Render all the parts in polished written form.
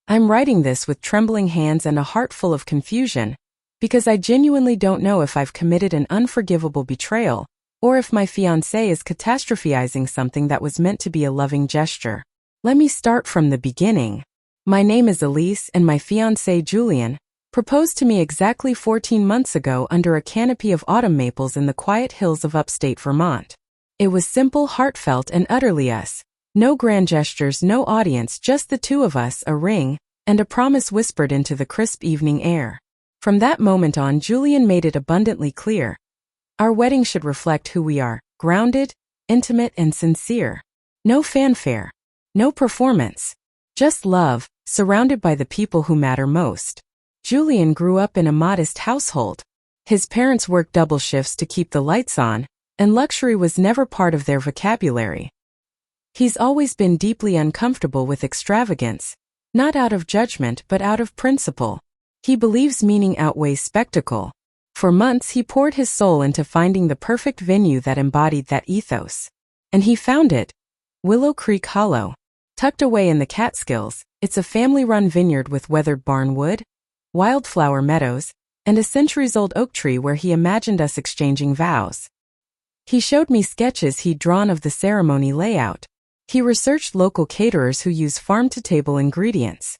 I'm writing this with trembling hands and a heart full of confusion, because I genuinely don't know if I've committed an unforgivable betrayal, or if my fiancé is catastrophizing something that was meant to be a loving gesture. Let me start from the beginning. My name is Elise, and my fiancé Julian proposed to me exactly 14 months ago under a canopy of autumn maples in the quiet hills of upstate Vermont. It was simple, heartfelt, and utterly us. No grand gestures, no audience, just the two of us, a ring, and a promise whispered into the crisp evening air. From that moment on, Julian made it abundantly clear. Our wedding should reflect who we are, grounded, intimate, and sincere. No fanfare. No performance. Just love, surrounded by the people who matter most. Julian grew up in a modest household. His parents worked double shifts to keep the lights on, and luxury was never part of their vocabulary. He's always been deeply uncomfortable with extravagance, not out of judgment but out of principle. He believes meaning outweighs spectacle. For months he poured his soul into finding the perfect venue that embodied that ethos. And he found it. Willow Creek Hollow. Tucked away in the Catskills, it's a family-run vineyard with weathered barn wood, wildflower meadows, and a centuries-old oak tree where he imagined us exchanging vows. He showed me sketches he'd drawn of the ceremony layout. He researched local caterers who use farm-to-table ingredients.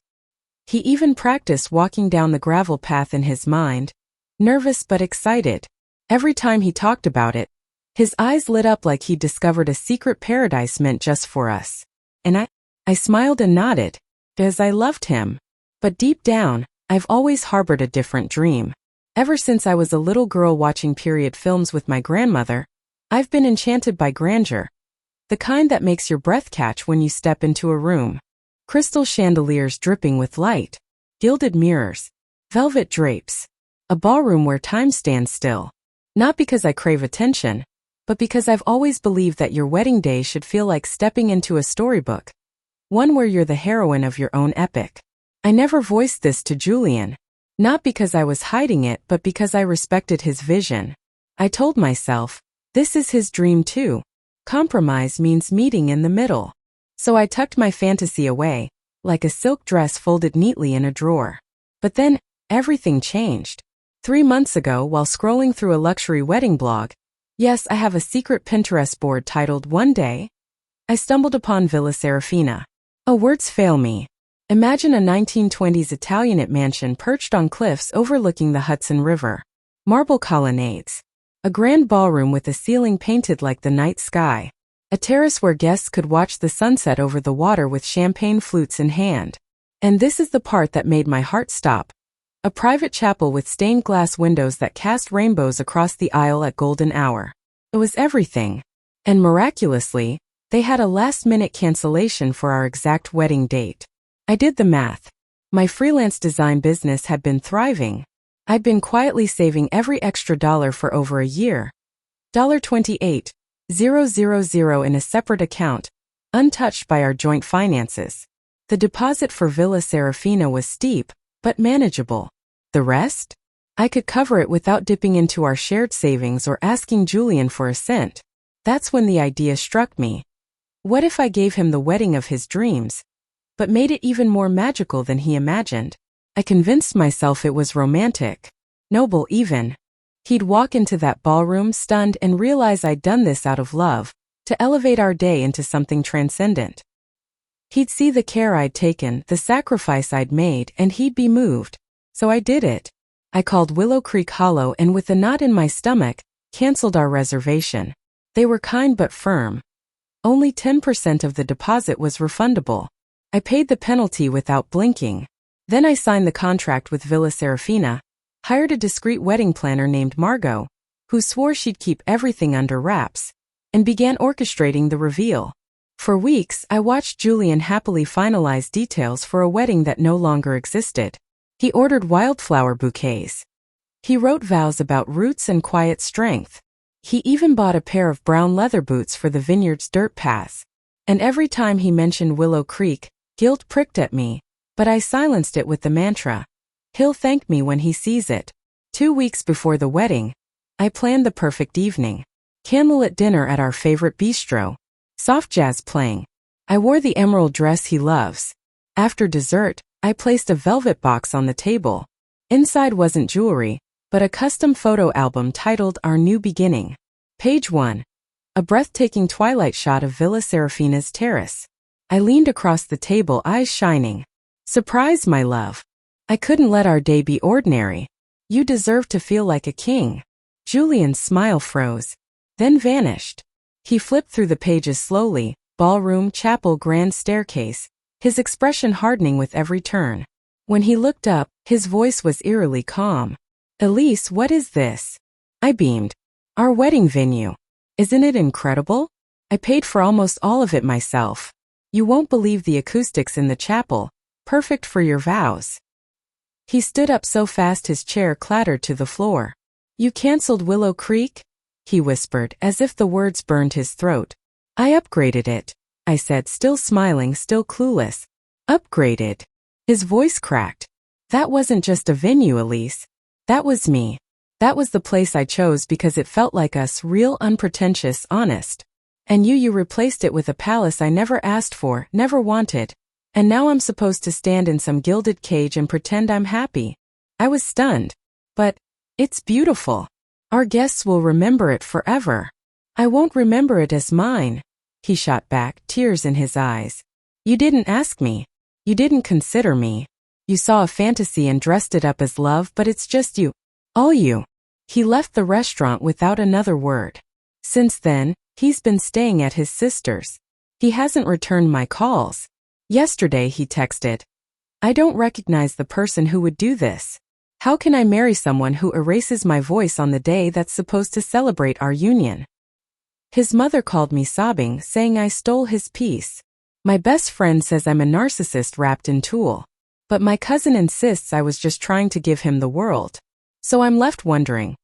He even practiced walking down the gravel path in his mind, nervous but excited. Every time he talked about it, his eyes lit up like he'd discovered a secret paradise meant just for us. And I smiled and nodded, because I loved him. But deep down, I've always harbored a different dream. Ever since I was a little girl watching period films with my grandmother, I've been enchanted by grandeur. The kind that makes your breath catch when you step into a room. Crystal chandeliers dripping with light, gilded mirrors, velvet drapes, a ballroom where time stands still. Not because I crave attention, but because I've always believed that your wedding day should feel like stepping into a storybook, one where you're the heroine of your own epic. I never voiced this to Julian, not because I was hiding it but because I respected his vision. I told myself, this is his dream too. Compromise means meeting in the middle. So I tucked my fantasy away, like a silk dress folded neatly in a drawer. But then, everything changed. 3 months ago, while scrolling through a luxury wedding blog, yes, I have a secret Pinterest board titled One Day, I stumbled upon Villa Serafina. Oh, words fail me. Imagine a 1920s Italianate mansion perched on cliffs overlooking the Hudson River. Marble colonnades. A grand ballroom with a ceiling painted like the night sky. A terrace where guests could watch the sunset over the water with champagne flutes in hand. And this is the part that made my heart stop. A private chapel with stained glass windows that cast rainbows across the aisle at golden hour. It was everything. And miraculously, they had a last-minute cancellation for our exact wedding date. I did the math. My freelance design business had been thriving. I'd been quietly saving every extra dollar for over a year. $28,000 in a separate account, untouched by our joint finances. The deposit for Villa Serafina was steep, but manageable. The rest? I could cover it without dipping into our shared savings or asking Julian for a cent. That's when the idea struck me. What if I gave him the wedding of his dreams, but made it even more magical than he imagined? I convinced myself it was romantic, noble even. He'd walk into that ballroom stunned and realize I'd done this out of love, to elevate our day into something transcendent. He'd see the care I'd taken, the sacrifice I'd made, and he'd be moved. So I did it. I called Willow Creek Hollow and with a knot in my stomach, canceled our reservation. They were kind but firm. Only 10% of the deposit was refundable. I paid the penalty without blinking. Then I signed the contract with Villa Serafina, hired a discreet wedding planner named Margot, who swore she'd keep everything under wraps, and began orchestrating the reveal. For weeks, I watched Julian happily finalize details for a wedding that no longer existed. He ordered wildflower bouquets. He wrote vows about roots and quiet strength. He even bought a pair of brown leather boots for the vineyard's dirt paths. And every time he mentioned Willow Creek, guilt pricked at me, but I silenced it with the mantra, he'll thank me when he sees it. 2 weeks before the wedding, I planned the perfect evening. Candlelit dinner at our favorite bistro. Soft jazz playing. I wore the emerald dress he loves. After dessert, I placed a velvet box on the table. Inside wasn't jewelry, but a custom photo album titled Our New Beginning. Page 1. A breathtaking twilight shot of Villa Serafina's terrace. I leaned across the table, eyes shining. Surprise, my love. I couldn't let our day be ordinary. You deserve to feel like a king. Julian's smile froze, then vanished. He flipped through the pages slowly, ballroom, chapel, grand staircase, his expression hardening with every turn. When he looked up, his voice was eerily calm. Elise, what is this? I beamed. Our wedding venue. Isn't it incredible? I paid for almost all of it myself. You won't believe the acoustics in the chapel, perfect for your vows. He stood up so fast his chair clattered to the floor. You canceled Willow Creek? He whispered, as if the words burned his throat. I upgraded it, I said, still smiling, still clueless. Upgraded. His voice cracked. That wasn't just a venue, Elise. That was me. That was the place I chose because it felt like us, real, unpretentious, honest. And you replaced it with a palace I never asked for, never wanted. And now I'm supposed to stand in some gilded cage and pretend I'm happy. I was stunned. But it's beautiful. Our guests will remember it forever. I won't remember it as mine. He shot back, tears in his eyes. You didn't ask me. You didn't consider me. You saw a fantasy and dressed it up as love, but it's just you. All you. He left the restaurant without another word. Since then, he's been staying at his sister's. He hasn't returned my calls. Yesterday he texted, I don't recognize the person who would do this. How can I marry someone who erases my voice on the day that's supposed to celebrate our union? His mother called me sobbing, saying I stole his peace. My best friend says I'm a narcissist wrapped in tulle. But my cousin insists I was just trying to give him the world. So I'm left wondering,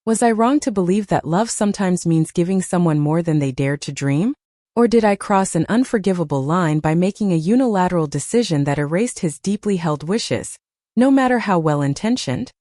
was I wrong to believe that love sometimes means giving someone more than they dared to dream? Or did I cross an unforgivable line by making a unilateral decision that erased his deeply held wishes, no matter how well-intentioned?